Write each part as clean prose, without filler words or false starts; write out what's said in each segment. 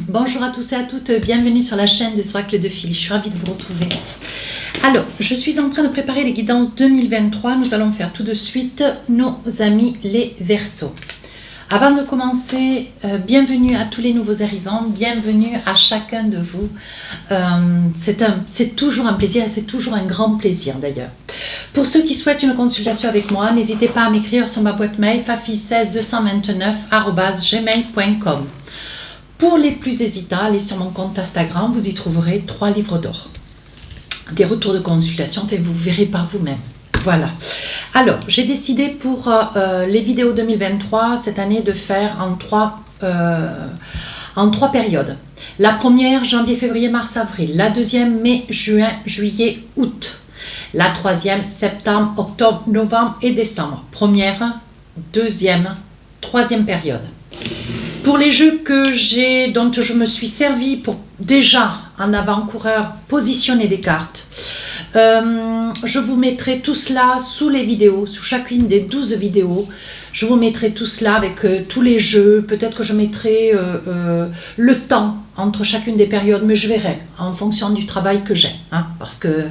Bonjour à tous et à toutes, bienvenue sur la chaîne des oracles de Phil, je suis ravie de vous retrouver. Alors, je suis en train de préparer les guidances 2023, nous allons faire tout de suite nos amis les Verseaux. Avant de commencer, bienvenue à tous les nouveaux arrivants, bienvenue à chacun de vous. C'est toujours un plaisir et c'est toujours un grand plaisir d'ailleurs. Pour ceux qui souhaitent une consultation avec moi, n'hésitez pas à m'écrire sur ma boîte mail fafi16229@gmail.com. Pour les plus hésitants, allez sur mon compte Instagram, vous y trouverez 3 livres d'or. Des retours de consultation, et vous verrez par vous-même. Voilà. Alors, j'ai décidé pour les vidéos 2023, cette année, de faire en trois périodes. La première, janvier, février, mars, avril. La deuxième, mai, juin, juillet, août. La troisième, septembre, octobre, novembre et décembre. Première, deuxième, troisième période. Pour les jeux dont je me suis servi pour déjà en avant-coureur positionner des cartes, je vous mettrai tout cela sous les vidéos, sous chacune des 12 vidéos. Je vous mettrai tout cela avec tous les jeux. Peut-être que je mettrai le temps entre chacune des périodes, mais je verrai en fonction du travail que j'ai. Parce que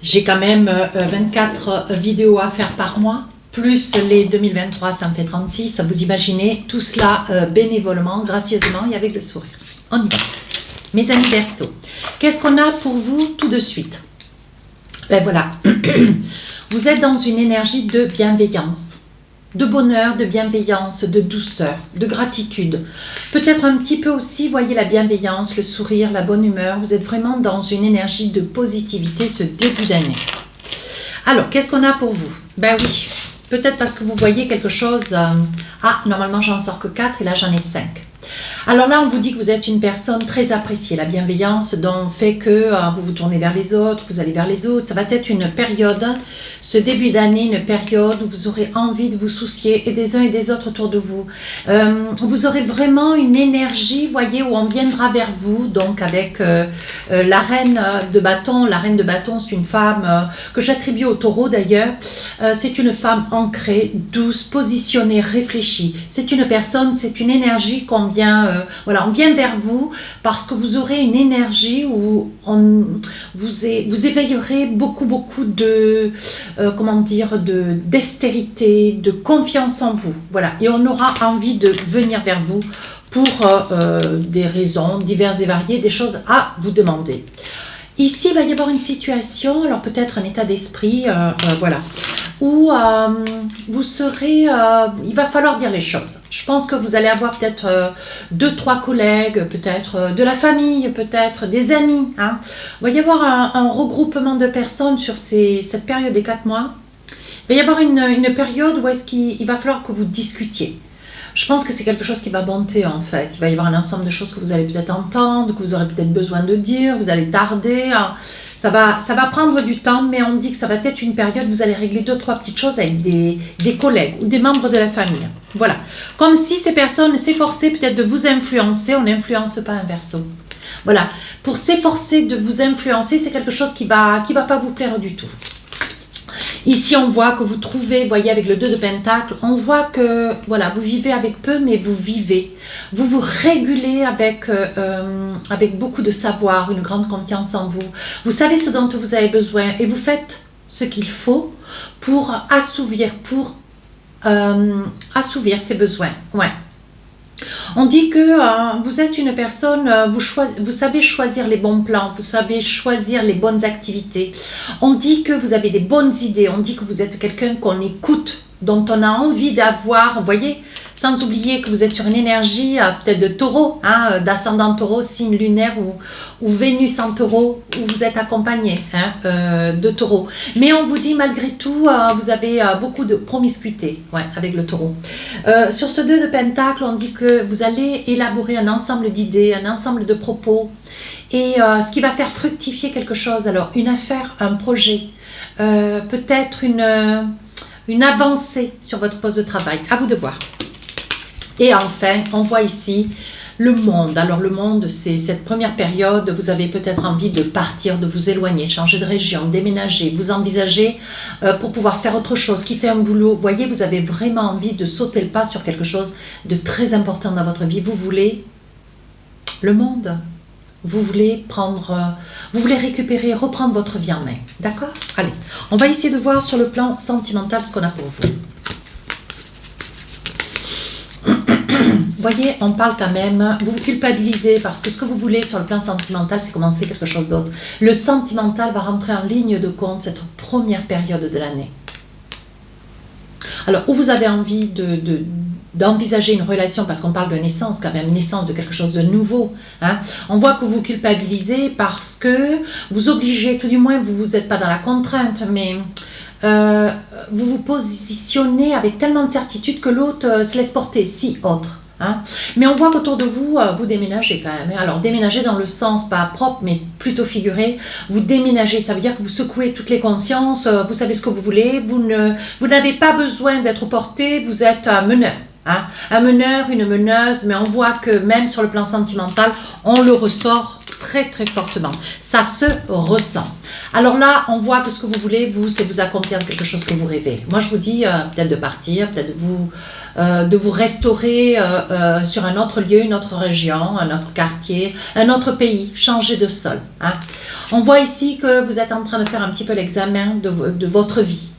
j'ai quand même 24 vidéos à faire par mois. Plus les 2023, ça me fait 36. Vous imaginez tout cela bénévolement, gracieusement et avec le sourire. On y va. Mes amis Verseaux, qu'est-ce qu'on a pour vous tout de suite? Ben voilà, vous êtes dans une énergie de bienveillance, de bonheur, de bienveillance, de douceur, de gratitude. Peut-être un petit peu aussi, voyez la bienveillance, le sourire, la bonne humeur. Vous êtes vraiment dans une énergie de positivité ce début d'année. Alors, qu'est-ce qu'on a pour vous? Ben oui. Peut-être parce que vous voyez quelque chose, normalement j'en sors que 4 et là j'en ai 5. Alors là on vous dit que vous êtes une personne très appréciée, la bienveillance dont fait que vous vous tournez vers les autres, vous allez vers les autres. Ça va être une période, ce début d'année, une période où vous aurez envie de vous soucier et des uns et des autres autour de vous. Vous aurez vraiment une énergie, voyez, où on viendra vers vous, donc avec la reine de bâton. La reine de bâton, c'est une femme que j'attribue au taureau d'ailleurs. C'est une femme ancrée, douce, positionnée, réfléchie. C'est une personne, c'est une énergie qu'on vient, on vient vers vous parce que vous aurez une énergie où vous éveillerez beaucoup de, d'estérité, de confiance en vous. Voilà, et on aura envie de venir vers vous pour des raisons diverses et variées, des choses à vous demander. Ici, il va y avoir une situation, alors peut-être un état d'esprit, où vous serez, il va falloir dire les choses. Je pense que vous allez avoir peut-être 2-3 collègues, peut-être de la famille, peut-être des amis. Il va y avoir un regroupement de personnes sur cette période des 4 mois. Il va y avoir une période où est-ce qu'il va falloir que vous discutiez. Je pense que c'est quelque chose qui va monter en fait. Il va y avoir un ensemble de choses que vous allez peut-être entendre, que vous aurez peut-être besoin de dire, vous allez tarder. Ça va prendre du temps, mais on dit que ça va être une période où vous allez régler 2-3 petites choses avec des collègues ou des membres de la famille. Voilà. Comme si ces personnes s'efforçaient peut-être de vous influencer. On n'influence pas un Verseau. Voilà. Pour s'efforcer de vous influencer, c'est quelque chose qui va pas vous plaire du tout. Ici, on voit que vous trouvez, voyez, avec le 2 de Pentacle, on voit que, voilà, vous vivez avec peu, mais vous vivez. Vous vous régulez avec beaucoup de savoir, une grande confiance en vous. Vous savez ce dont vous avez besoin et vous faites ce qu'il faut pour assouvir ces besoins. Ouais. On dit que vous êtes une personne, vous savez choisir les bons plans, vous savez choisir les bonnes activités. On dit que vous avez des bonnes idées, on dit que vous êtes quelqu'un qu'on écoute, dont on a envie d'avoir, vous voyez, sans oublier que vous êtes sur une énergie peut-être de taureau, d'ascendant taureau, signe lunaire ou Vénus en taureau, où vous êtes accompagné de taureau. Mais on vous dit malgré tout, vous avez beaucoup de promiscuité avec le taureau. Sur ce 2 de Pentacle, on dit que vous allez élaborer un ensemble d'idées, un ensemble de propos, et ce qui va faire fructifier quelque chose. Alors, une affaire, un projet, peut-être une avancée sur votre poste de travail. À vous de voir. Et enfin, on voit ici le monde. Alors le monde, c'est cette première période, vous avez peut-être envie de partir, de vous éloigner, changer de région, déménager, vous envisagez pour pouvoir faire autre chose, quitter un boulot. Vous voyez, vous avez vraiment envie de sauter le pas sur quelque chose de très important dans votre vie. Vous voulez le monde. Vous voulez vous voulez récupérer, reprendre votre vie en main. D'accord? Allez, on va essayer de voir sur le plan sentimental ce qu'on a pour vous. Voyez, on parle quand même, vous vous culpabilisez parce que ce que vous voulez sur le plan sentimental, c'est commencer quelque chose d'autre. Le sentimental va rentrer en ligne de compte cette première période de l'année. Alors, où vous avez envie d'envisager une relation, parce qu'on parle de naissance quand même, naissance de quelque chose de nouveau. Hein. On voit que vous culpabilisez parce que vous obligez, tout du moins vous n'êtes pas dans la contrainte, mais vous vous positionnez avec tellement de certitude que l'autre se laisse porter, si autre. Hein. Mais on voit qu'autour de vous, vous déménagez quand même. Alors déménager dans le sens pas propre mais plutôt figuré. Vous déménagez, ça veut dire que vous secouez toutes les consciences, vous savez ce que vous voulez, vous n'avez pas besoin d'être porté, vous êtes un meneur. Hein. Un meneur, une meneuse, mais on voit que même sur le plan sentimental, on le ressort très très fortement. Ça se ressent. Alors là, on voit que ce que vous voulez, vous, c'est vous accomplir quelque chose que vous rêvez. Moi, je vous dis peut-être de partir, peut-être de vous restaurer sur un autre lieu, une autre région, un autre quartier, un autre pays, changer de sol. Hein. On voit ici que vous êtes en train de faire un petit peu l'examen de votre vie.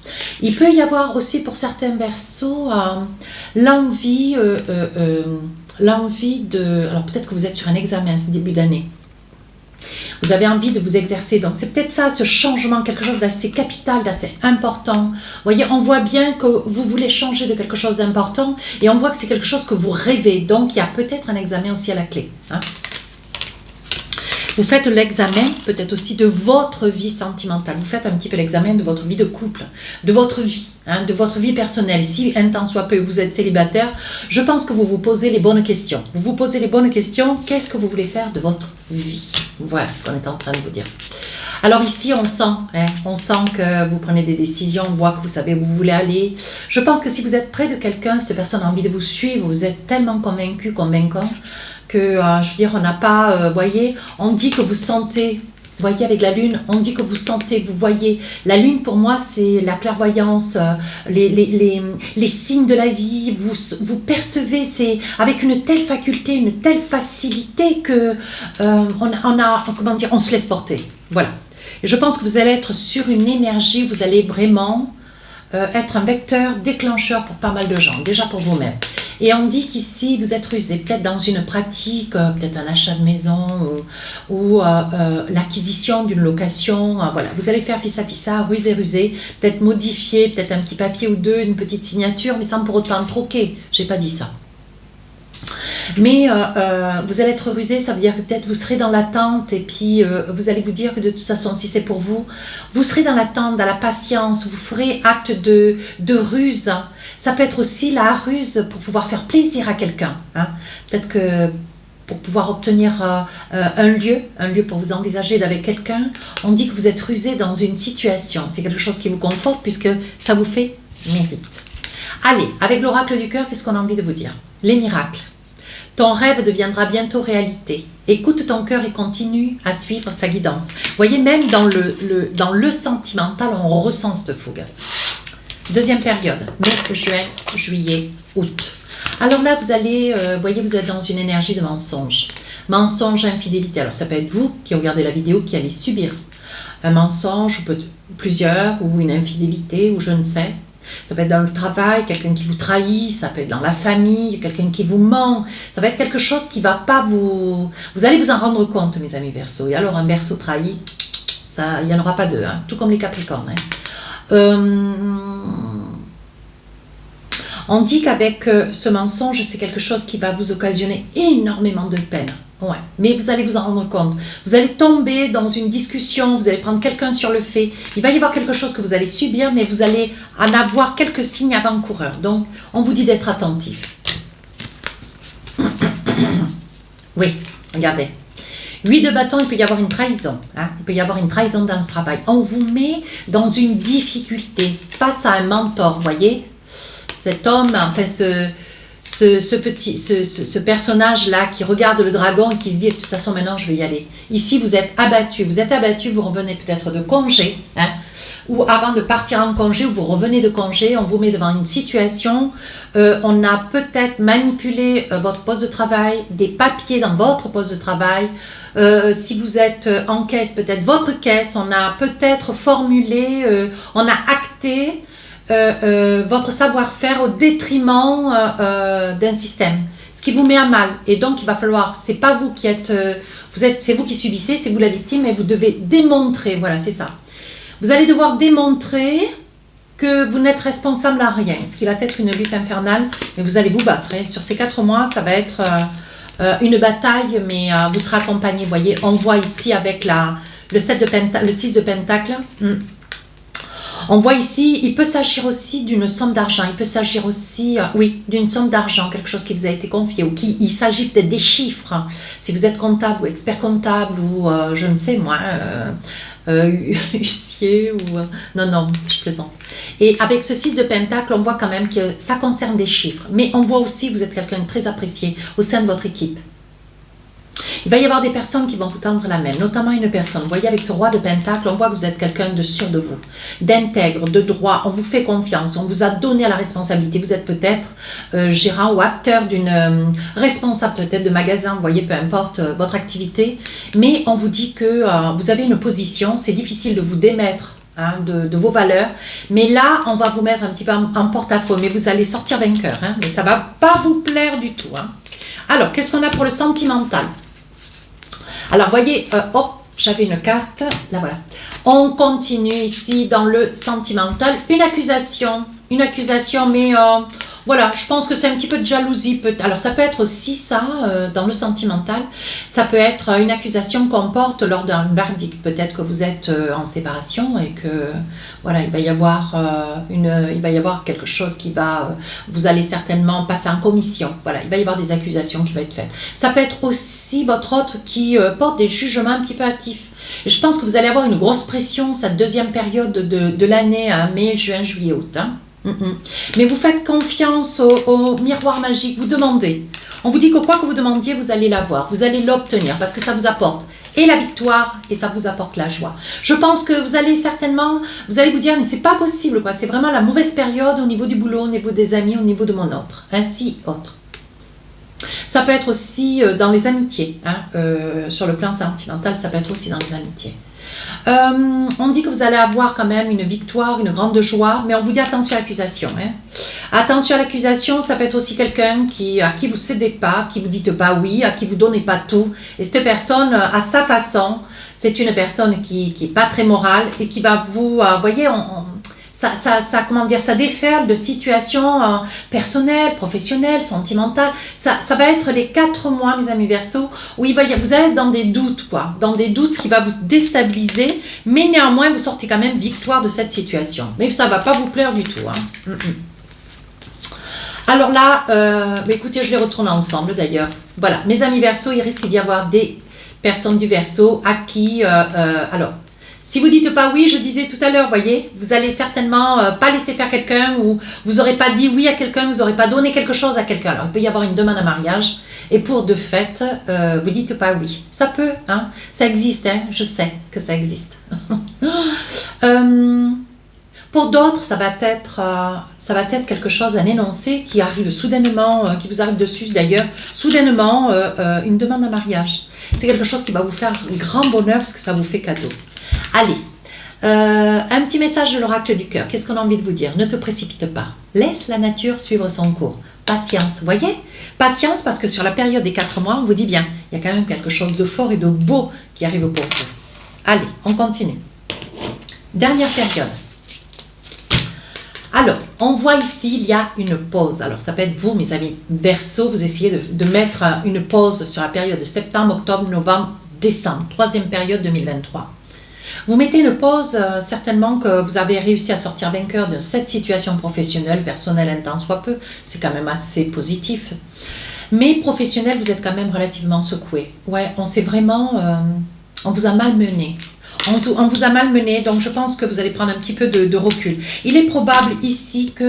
Il peut y avoir aussi pour certains Verseaux l'envie de... Alors peut-être que vous êtes sur un examen ce début d'année. Vous avez envie de vous exercer. Donc c'est peut-être ça, ce changement, quelque chose d'assez capital, d'assez important. Vous voyez, on voit bien que vous voulez changer de quelque chose d'important et on voit que c'est quelque chose que vous rêvez. Donc il y a peut-être un examen aussi à la clé. Hein. Vous faites l'examen peut-être aussi de votre vie sentimentale. Vous faites un petit peu l'examen de votre vie de couple, de votre vie, hein, de votre vie personnelle. Si un temps soit peu vous êtes célibataire, je pense que vous vous posez les bonnes questions. Vous vous posez les bonnes questions. Qu'est-ce que vous voulez faire de votre vie? Voilà ce qu'on est en train de vous dire. Alors ici, on sent que vous prenez des décisions, on voit que vous savez où vous voulez aller. Je pense que si vous êtes près de quelqu'un, cette personne a envie de vous suivre, vous êtes tellement convaincu, convaincant, que, je veux dire, on n'a pas, voyez, on dit que vous sentez, voyez, avec la lune, on dit que vous sentez, vous voyez. La lune, pour moi, c'est la clairvoyance, les signes de la vie, vous percevez, c'est avec une telle faculté, une telle facilité que comment dire, on se laisse porter. Voilà. Et je pense que vous allez être sur une énergie, vous allez vraiment être un vecteur déclencheur pour pas mal de gens, déjà pour vous-même. Et on dit qu'ici, vous êtes rusé, peut-être dans une pratique, peut-être un achat de maison ou l'acquisition d'une location. Voilà, vous allez faire fissa, rusé, peut-être modifier, peut-être un petit papier ou deux, une petite signature, mais sans pour autant troquer. J'ai pas dit ça. Mais vous allez être rusé, ça veut dire que peut-être vous serez dans l'attente et puis vous allez vous dire que de toute façon, si c'est pour vous, vous serez dans l'attente, dans la patience, vous ferez acte de ruse. Ça peut être aussi la ruse pour pouvoir faire plaisir à quelqu'un. Hein. Peut-être que pour pouvoir obtenir un lieu pour vous envisager d'avec quelqu'un, on dit que vous êtes rusé dans une situation. C'est quelque chose qui vous conforte puisque ça vous fait mérite. Allez, avec l'oracle du cœur, qu'est-ce qu'on a envie de vous dire? Les miracles. Ton rêve deviendra bientôt réalité. Écoute ton cœur et continue à suivre sa guidance. Vous voyez, même dans le sentimental, on ressent cette fougue. Deuxième période, mai, juin, juillet, août. Alors là, vous allez, voyez, vous êtes dans une énergie de mensonge. Mensonge, infidélité. Alors ça peut être vous qui regardez la vidéo qui allez subir un mensonge, ou plusieurs, ou une infidélité, ou je ne sais. Ça peut être dans le travail, quelqu'un qui vous trahit, ça peut être dans la famille, quelqu'un qui vous ment. Ça va être quelque chose qui ne va pas vous... Vous allez vous en rendre compte, mes amis Verseaux. Et alors un Verseau trahi, ça, il n'y en aura pas deux, hein, tout comme les Capricornes. Hein. On dit qu'avec ce mensonge, c'est quelque chose qui va vous occasionner énormément de peine. Ouais. Mais vous allez vous en rendre compte. Vous allez tomber dans une discussion, vous allez prendre quelqu'un sur le fait. Il va y avoir quelque chose que vous allez subir, mais vous allez en avoir quelques signes avant-coureurs. Donc, on vous dit d'être attentif. Oui, regardez. 8 de bâton, il peut y avoir une trahison. Hein? Il peut y avoir une trahison dans le travail. On vous met dans une difficulté face à un mentor, vous voyez. Cet homme, enfin, ce personnage-là qui regarde le dragon et qui se dit, de toute façon, maintenant, je vais y aller. Ici, vous êtes abattu. Vous revenez peut-être de congé, hein, ou avant de partir en congé, ou vous revenez de congé, on vous met devant une situation, on a peut-être manipulé votre poste de travail, des papiers dans votre poste de travail. Si vous êtes en caisse, peut-être votre caisse, on a peut-être formulé, on a acté votre savoir-faire au détriment d'un système, ce qui vous met à mal. Et donc il va falloir, c'est pas vous qui êtes, c'est vous qui subissez, c'est vous la victime, et vous devez démontrer, voilà, c'est ça. Vous allez devoir démontrer que vous n'êtes responsable à rien, ce qui va être une lutte infernale, mais vous allez vous battre. Hein. Sur ces 4 mois, ça va être une bataille, mais vous serez accompagné. Vous voyez, on voit ici avec le 6 de pentacle. On voit ici, il peut s'agir aussi d'une somme d'argent, il peut s'agir aussi, oui, d'une somme d'argent, quelque chose qui vous a été confié, ou il s'agit peut-être des chiffres, hein. Si vous êtes comptable ou expert comptable, ou je ne sais moi, huissier, ou... non, je plaisante. Et avec ce 6 de pentacle, on voit quand même que ça concerne des chiffres, mais on voit aussi que vous êtes quelqu'un de très apprécié au sein de votre équipe. Il va y avoir des personnes qui vont vous tendre la main, notamment une personne. Vous voyez, avec ce roi de pentacle, on voit que vous êtes quelqu'un de sûr de vous, d'intègre, de droit. On vous fait confiance, on vous a donné la responsabilité. Vous êtes peut-être gérant ou acteur d'une responsable peut-être de magasin, vous voyez, peu importe votre activité. Mais on vous dit que vous avez une position, c'est difficile de vous démettre, hein, de vos valeurs. Mais là, on va vous mettre un petit peu en porte-à-faux, mais vous allez sortir vainqueur. Hein, mais ça ne va pas vous plaire du tout. Hein. Alors, qu'est-ce qu'on a pour le sentimental ? Alors, voyez, hop, j'avais une carte, là voilà. On continue ici dans le sentimental. Une accusation, mais voilà, je pense que c'est un petit peu de jalousie. Alors, ça peut être aussi ça, dans le sentimental. Ça peut être une accusation qu'on porte lors d'un verdict. Peut-être que vous êtes en séparation et que, voilà, il va y avoir quelque chose qui va... vous allez certainement passer en commission. Voilà, il va y avoir des accusations qui vont être faites. Ça peut être aussi votre autre qui porte des jugements un petit peu actifs. Et je pense que vous allez avoir une grosse pression cette deuxième période de l'année, hein, mai, juin, juillet, août. Hein. Mais vous faites confiance au miroir magique, vous demandez. On vous dit que quoi que vous demandiez, vous allez l'avoir, vous allez l'obtenir parce que ça vous apporte et la victoire et ça vous apporte la joie. Je pense que vous allez certainement, vous allez vous dire mais c'est pas possible quoi, c'est vraiment la mauvaise période au niveau du boulot, au niveau des amis, au niveau de mon autre, ainsi autre. Ça peut être aussi dans les amitiés, hein, sur le plan sentimental, ça peut être aussi dans les amitiés. On dit que vous allez avoir quand même une victoire, une grande joie, mais on vous dit attention à l'accusation. Hein. Attention à l'accusation, ça peut être aussi quelqu'un à qui vous ne cédez pas, qui vous dites pas oui, à qui vous ne donnez pas tout. Et cette personne, à sa façon, c'est une personne qui n'est pas très morale et qui va vous... voyez, comment dire, ça déferle de situations personnelles, professionnelles, sentimentales. Ça va être les 4 mois, mes amis Verseaux, où vous allez être dans des doutes, quoi. Dans des doutes, ce qui va vous déstabiliser. Mais néanmoins, vous sortez quand même victoire de cette situation. Mais ça ne va pas vous plaire du tout. Hein. Alors là, écoutez, je les retourne ensemble d'ailleurs. Voilà, mes amis Verseaux, il risque d'y avoir des personnes du Verseau à qui... alors, si vous dites pas oui, je disais tout à l'heure, voyez, vous allez certainement pas laisser faire quelqu'un ou vous n'aurez pas dit oui à quelqu'un, vous n'aurez pas donné quelque chose à quelqu'un. Alors, il peut y avoir une demande en mariage et pour de fait, vous dites pas oui. Ça peut, hein, ça existe, hein, je sais que ça existe. Pour d'autres, ça va être quelque chose, un énoncé qui arrive soudainement, qui vous arrive dessus d'ailleurs, soudainement, une demande en mariage. C'est quelque chose qui va vous faire un grand bonheur parce que ça vous fait cadeau. Allez, un petit message de l'oracle du cœur. Qu'est-ce qu'on a envie de vous dire? Ne te précipite pas. Laisse la nature suivre son cours. Patience, voyez? Patience parce que sur la période des 4 mois, on vous dit bien, il y a quand même quelque chose de fort et de beau qui arrive pour vous. Allez, on continue. Dernière période. Alors, on voit ici, il y a une pause. Alors, ça peut être vous, mes amis Verseau, vous essayez de mettre une pause sur la période de septembre, octobre, novembre, décembre, 3e période 2023. Vous mettez une pause, certainement que vous avez réussi à sortir vainqueur de cette situation professionnelle, personnelle, intense, soit peu. C'est quand même assez positif. Mais professionnel, vous êtes quand même relativement secoué. Ouais, on s'est vraiment... on vous a malmené. On vous a malmené, donc je pense que vous allez prendre un petit peu de recul. Il est probable ici que...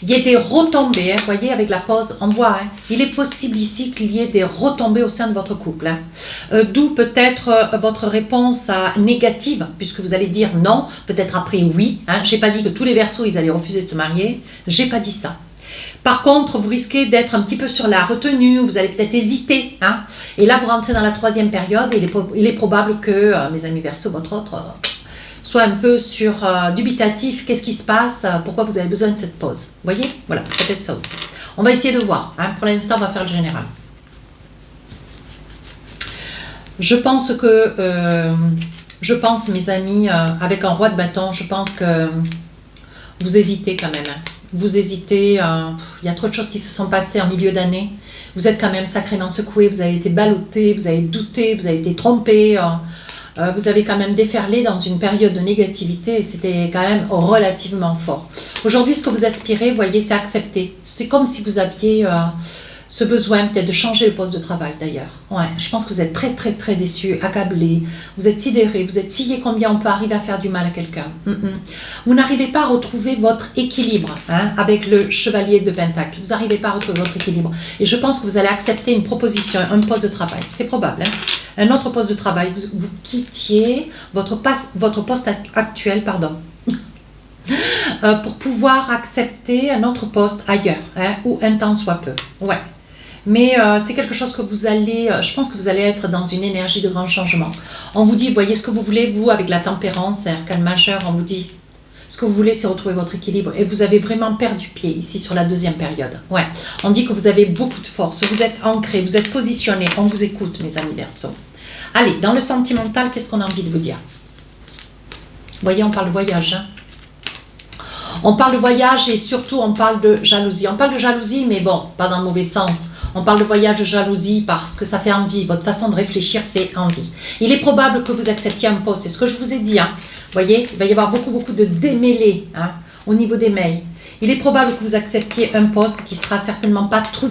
il y ait des retombées, vous voyez, avec la pause, on voit, il est possible ici qu'il y ait des retombées au sein de votre couple. D'où peut-être votre réponse négative, puisque vous allez dire non, peut-être après oui. Je n'ai pas dit que tous les Verseaux, ils allaient refuser de se marier, je n'ai pas dit ça. Par contre, vous risquez d'être un petit peu sur la retenue, vous allez peut-être hésiter. Et là, vous rentrez dans la troisième période, et il est probable que, mes amis Verseaux, votre autre soit un peu sur dubitatif, qu'est-ce qui se passe, pourquoi vous avez besoin de cette pause. Vous voyez, voilà, ça peut être ça aussi. On va essayer de voir. Pour l'instant, on va faire le général. Je pense, mes amis, avec un roi de bâton, je pense que vous hésitez quand même. Vous hésitez, il y a trop de choses qui se sont passées en milieu d'année. Vous êtes quand même sacrément secoué, vous avez été ballotté, vous avez douté, vous avez été trompé. Vous avez quand même déferlé dans une période de négativité et c'était quand même relativement fort. Aujourd'hui, ce que vous aspirez, vous voyez, c'est accepter. C'est comme si vous aviez ce besoin peut-être de changer le poste de travail d'ailleurs. Ouais, je pense que vous êtes très très très déçu, accablé, vous êtes sidéré, vous êtes scié combien on peut arriver à faire du mal à quelqu'un. Vous n'arrivez pas à retrouver votre équilibre avec le chevalier de Pentacle. Vous n'arrivez pas à retrouver votre équilibre. Et je pense que vous allez accepter une proposition, un poste de travail. C'est probable. Un autre poste de travail. Vous quittiez votre poste actuel, pour pouvoir accepter un autre poste ailleurs, ou un temps soit peu. Ouais. Mais c'est quelque chose que vous allez, je pense que vous allez être dans une énergie de grand changement. On vous dit, voyez ce que vous voulez, vous, avec la tempérance, arcane majeur, on vous dit, ce que vous voulez, c'est retrouver votre équilibre. Et vous avez vraiment perdu pied ici sur la deuxième période. Ouais. On dit que vous avez beaucoup de force, vous êtes ancré, vous êtes positionné. On vous écoute, mes amis Verseaux. Allez, dans le sentimental, qu'est-ce qu'on a envie de vous dire? Vous voyez, on parle de voyage. On parle de voyage et surtout, on parle de jalousie. On parle de jalousie, mais bon, pas dans le mauvais sens. On parle de voyage de jalousie parce que ça fait envie. Votre façon de réfléchir fait envie. Il est probable que vous acceptiez un poste. C'est ce que je vous ai dit. Vous voyez, il va y avoir beaucoup de démêlés au niveau des mails. Il est probable que vous acceptiez un poste qui ne sera certainement pas tout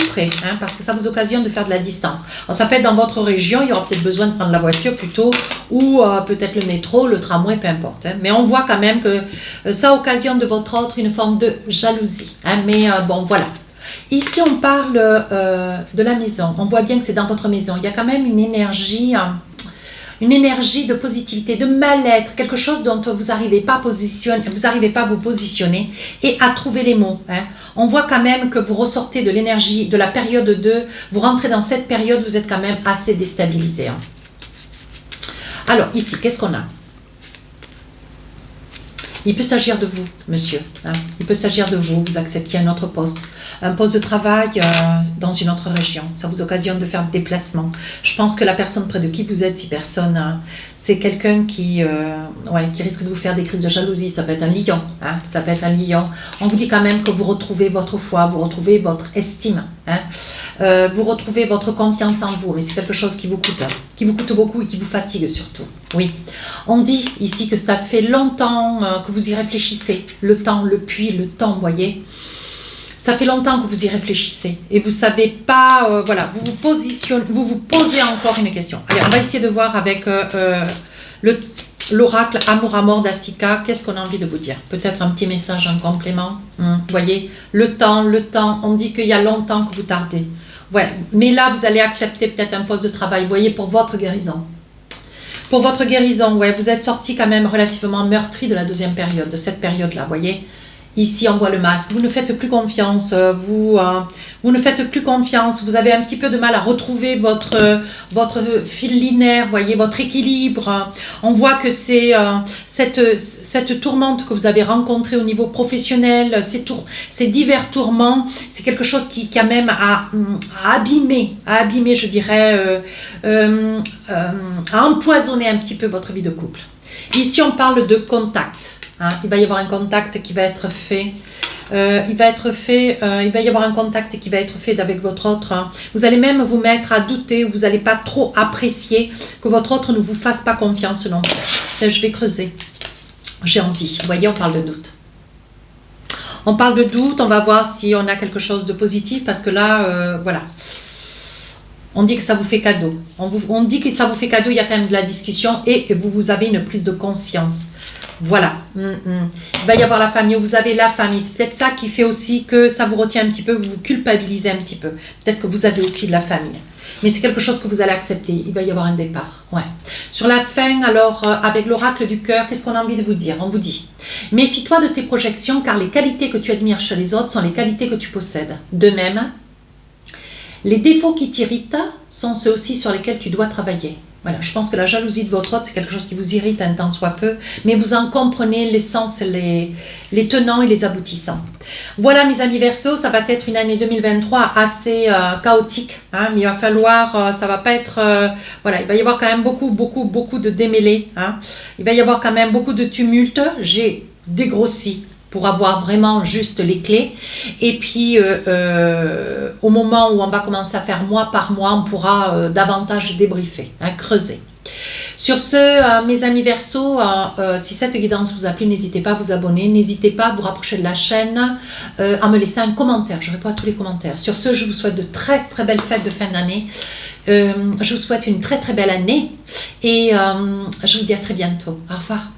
près, parce que ça vous occasionne de faire de la distance. Alors, ça peut être dans votre région, il y aura peut-être besoin de prendre la voiture plutôt, ou peut-être le métro, le tramway, peu importe. Mais on voit quand même que ça occasionne de votre autre une forme de jalousie. Mais bon, voilà. Ici, on parle de la maison. On voit bien que c'est dans votre maison. Il y a quand même une énergie de positivité, de mal-être, quelque chose dont vous n'arrivez pas à vous positionner et à trouver les mots. On voit quand même que vous ressortez de l'énergie de la période 2, vous rentrez dans cette période, vous êtes quand même assez déstabilisé. Alors ici, qu'est-ce qu'on a? Il peut s'agir de vous, monsieur. Il peut s'agir de vous, vous acceptiez un autre poste. Un poste de travail dans une autre région. Ça vous occasionne de faire des déplacements. Je pense que la personne près de qui vous êtes, si personne, c'est quelqu'un qui risque de vous faire des crises de jalousie. Ça peut être un lion. Ça peut être un lion. On vous dit quand même que vous retrouvez votre foi, vous retrouvez votre estime. Vous retrouvez votre confiance en vous. Mais c'est quelque chose qui vous coûte beaucoup et qui vous fatigue surtout. Oui. On dit ici que ça fait longtemps que vous y réfléchissez. Le temps, le temps, voyez. Ça fait longtemps que vous y réfléchissez et vous ne savez pas, vous vous posez encore une question. Allez, on va essayer de voir avec l'oracle Amour d'Asika, qu'est-ce qu'on a envie de vous dire? Peut-être un petit message en complément. Vous voyez, le temps, on dit qu'il y a longtemps que vous tardez. Ouais, mais là, vous allez accepter peut-être un poste de travail, vous voyez, pour votre guérison. Pour votre guérison, ouais, vous êtes sorti quand même relativement meurtri de la deuxième période, de cette période-là, vous voyez. Ici, on voit le masque. Vous ne faites plus confiance. Vous ne faites plus confiance. Vous avez un petit peu de mal à retrouver votre fil linéaire, voyez, votre équilibre. On voit que c'est cette tourmente que vous avez rencontrée au niveau professionnel, ces divers tourments, c'est quelque chose qui a même à abîmer, je dirais, à empoisonner un petit peu votre vie de couple. Ici, on parle de contact. Il va y avoir un contact qui va être fait. Il va y avoir un contact qui va être fait avec votre autre. Vous allez même vous mettre à douter, vous n'allez pas trop apprécier que votre autre ne vous fasse pas confiance non plus. Je vais creuser. J'ai envie. Vous voyez, on parle de doute. On parle de doute, on va voir si on a quelque chose de positif parce que là, voilà. On dit que ça vous fait cadeau. On dit que ça vous fait cadeau, il y a quand même de la discussion et vous avez une prise de conscience. Voilà. Il va y avoir la famille, vous avez la famille. C'est peut-être ça qui fait aussi que ça vous retient un petit peu, vous vous culpabilisez un petit peu. Peut-être que vous avez aussi de la famille. Mais c'est quelque chose que vous allez accepter. Il va y avoir un départ. Ouais. Sur la fin, alors, avec l'oracle du cœur, qu'est-ce qu'on a envie de vous dire? On vous dit, méfie-toi de tes projections car les qualités que tu admires chez les autres sont les qualités que tu possèdes. De même, les défauts qui t'irritent sont ceux aussi sur lesquels tu dois travailler. Voilà, je pense que la jalousie de votre autre, c'est quelque chose qui vous irrite un tant soit peu, mais vous en comprenez l'essence, les tenants et les aboutissants. Voilà mes amis Verseaux, ça va être une année 2023 assez chaotique, hein, mais il va falloir, ça va pas être, voilà, il va y avoir quand même beaucoup de démêlés, hein. Il va y avoir quand même beaucoup de tumulte, j'ai dégrossi pour avoir vraiment juste les clés. Et puis, au moment où on va commencer à faire mois par mois, on pourra davantage débriefer, hein, creuser. Sur ce, mes amis Verseaux, si cette guidance vous a plu, n'hésitez pas à vous abonner, n'hésitez pas à vous rapprocher de la chaîne, à me laisser un commentaire, je réponds à tous les commentaires. Sur ce, je vous souhaite de très belles fêtes de fin d'année. Je vous souhaite une très belle année et je vous dis à très bientôt. Au revoir.